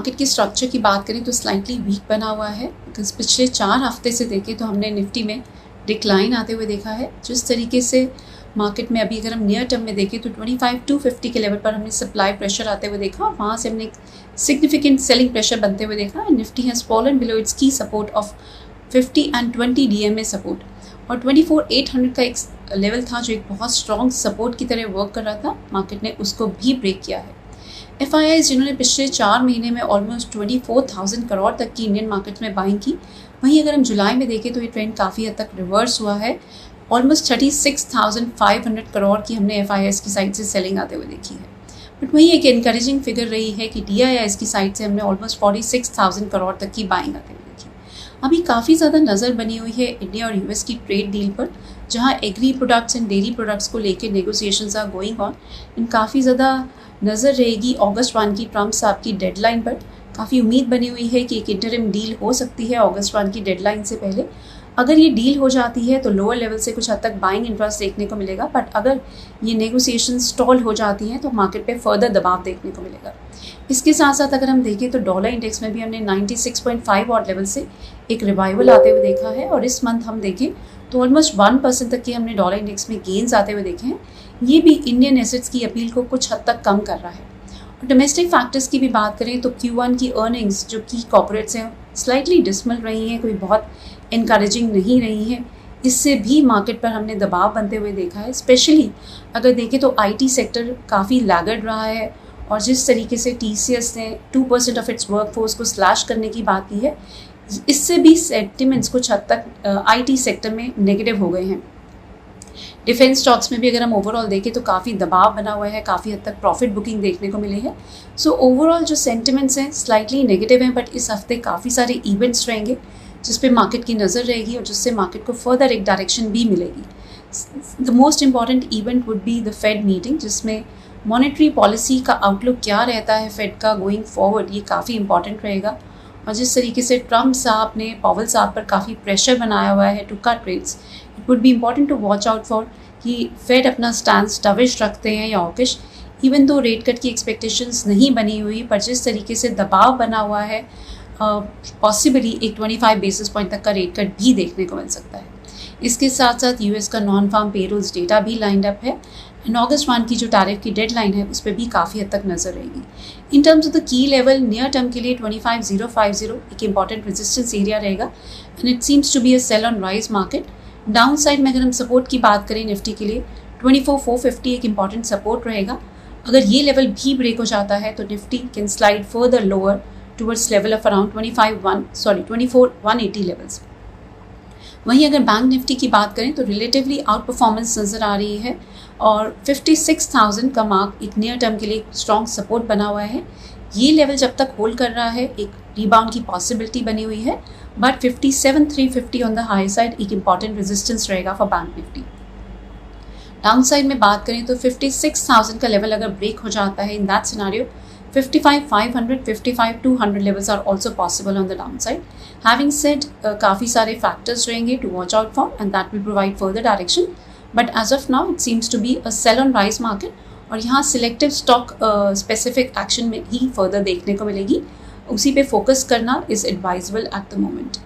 Market की structure की बात करें तो स्लाइटली वीक बना हुआ है, बिकॉज पिछले 4 हफ्ते से देखें तो हमने निफ्टी में डिक्लाइन आते हुए देखा है। जिस तरीके से मार्केट में अभी अगर हम नियर टर्म में देखें तो 25,250 के लेवल पर हमने सप्लाई प्रेशर आते हुए देखा, वहाँ से हमने एक सिग्निफिकेंट सेलिंग प्रेशर बनते हुए देखा। Nifty has fallen below its key support of 50 and 20 DMA support, और 24,800 का एक लेवल था जो एक बहुत स्ट्रॉन्ग सपोर्ट की तरह वर्क कर रहा था, मार्केट ने उसको भी ब्रेक किया है। FIIs जिन्होंने पिछले 4 महीने में ऑलमोस्ट 24,000 करोड़ तक की इंडियन मार्केट में बाइंग की, वहीं अगर हम जुलाई में देखें तो ये ट्रेंड काफ़ी हद तक रिवर्स हुआ है। ऑलमोस्ट 36,500 करोड़ की हमने FIIs की साइड से सेलिंग आते हुए देखी है। बट वहीं एक इनकरेजिंग फिगर रही है कि DIIs की साइड से हमने ऑलमोस्ट 46,000 करोड़ तक की बाइंग आते हुए देखी। अभी काफ़ी ज़्यादा नज़र बनी हुई है इंडिया और US की ट्रेड डील पर, जहाँ agri products and dairy products को लेकर नेगोशिएशंस आर गोइंग ऑन। इन काफ़ी ज़्यादा नज़र रहेगी अगस्त 1 की ट्रम्प साहब की डेडलाइन पर। काफ़ी उम्मीद बनी हुई है कि एक इंटरिम डील हो सकती है अगस्त 1 की डेडलाइन से पहले। अगर ये डील हो जाती है तो लोअर लेवल से कुछ हद तक बाइंग इंटरेस्ट देखने को मिलेगा, बट अगर ये नेगोशिएशन स्टॉल हो जाती हैं तो मार्केट पे फर्दर दबाव देखने को मिलेगा। इसके साथ साथ अगर हम देखें तो डॉलर इंडेक्स में भी हमने 96.5 ऑड लेवल से एक रिवाइवल आते हुए देखा है, और इस मंथ हम देखें तो ऑलमोस्ट 1% तक की हमने डॉलर इंडेक्स में गेन्स आते हुए देखे हैं। ये भी इंडियन एसेट्स की अपील को कुछ हद तक कम कर रहा है। और डोमेस्टिक फैक्टर्स की भी बात करें तो Q1 की अर्निंग्स जो की कॉर्पोरेट्स हैं स्लाइटली डिसमल रही हैं, कोई बहुत इनकरेजिंग नहीं रही है। इससे भी मार्केट पर हमने दबाव बनते हुए देखा है। स्पेशली अगर देखें तो IT सेक्टर काफ़ी लैगर्ड रहा है, और जिस तरीके से TCS ने 2% ऑफ इट्स वर्कफोर्स को स्लैश करने की बात की है, इससे भी सेंटिमेंट्स कुछ हद तक IT सेक्टर में नेगेटिव हो गए हैं। डिफेंस स्टॉक्स में भी अगर हम ओवरऑल देखें तो काफ़ी दबाव बना हुआ है, काफ़ी हद तक प्रॉफिट बुकिंग देखने को मिली है। सो ओवरऑल जो सेंटिमेंट्स हैं स्लाइटली नेगेटिव हैं, बट इस हफ्ते काफ़ी सारे इवेंट्स रहेंगे जिस पे मार्केट की नज़र रहेगी और जिससे मार्केट को फर्दर एक डायरेक्शन भी मिलेगी। The most important event would be the Fed meeting, जिसमें मॉनेटरी पॉलिसी का आउटलुक क्या रहता है फेड का गोइंग फॉरवर्ड, ये काफ़ी इंपॉर्टेंट रहेगा। और जिस तरीके से ट्रम्प साहब ने पॉवेल साहब पर काफ़ी प्रेशर बनाया हुआ है to cut rates, it would be important to watch out for कि फेड अपना स्टैंड डविश रखते हैं या हॉकिश। इवन दो रेट कट की एक्सपेक्टेशंस नहीं बनी हुई, पर जिस तरीके से दबाव बना हुआ है पॉसिबली एक 25 बेसिस पॉइंट तक का रेट कट भी देखने को मिल सकता है। इसके साथ साथ US का नॉन फार्म पेरोल्स डेटा भी लाइंड अप है, एंड अगस्त 1 की जो टैरिफ की डेडलाइन है उस पर भी काफ़ी हद तक नज़र रहेगी। In terms of the key level near term के लिए 25,050 एक इंपॉर्टेंट रेजिस्टेंस एरिया रहेगा, and it seems to be a sell on rise market. Downside में अगर हम सपोर्ट की बात करें निफ्टी के लिए 24,450 एक इंपॉर्टेंट सपोर्ट रहेगा। अगर ये लेवल भी ब्रेक हो जाता है तो Nifty can slide further lower towards level of around 24,180 levels. वहीं अगर बैंक निफ्टी की बात करें तो रिलेटिवली आउट परफॉर्मेंस नज़र आ रही है, और 56,000 का मार्क एक नियर टर्म के लिए स्ट्रॉन्ग सपोर्ट बना हुआ है। ये लेवल जब तक होल्ड कर रहा है एक रिबाउंड की पॉसिबिलिटी बनी हुई है, but 57,350 on the high side एक इंपॉर्टेंट रेजिस्टेंस रहेगा for bank Nifty. Down side में बात करें तो 56,000 का लेवल अगर ब्रेक हो जाता है, in that scenario 55,500, 55,200 levels are also possible on the downside. Having said, काफ़ी सारे factors रहेंगे to watch out for, and that will provide further direction. But as of now, it seems to be a sell on rise market, और यहाँ selective stock specific action में ही further देखने को मिलेगी। उसी पे focus करना is advisable at the moment.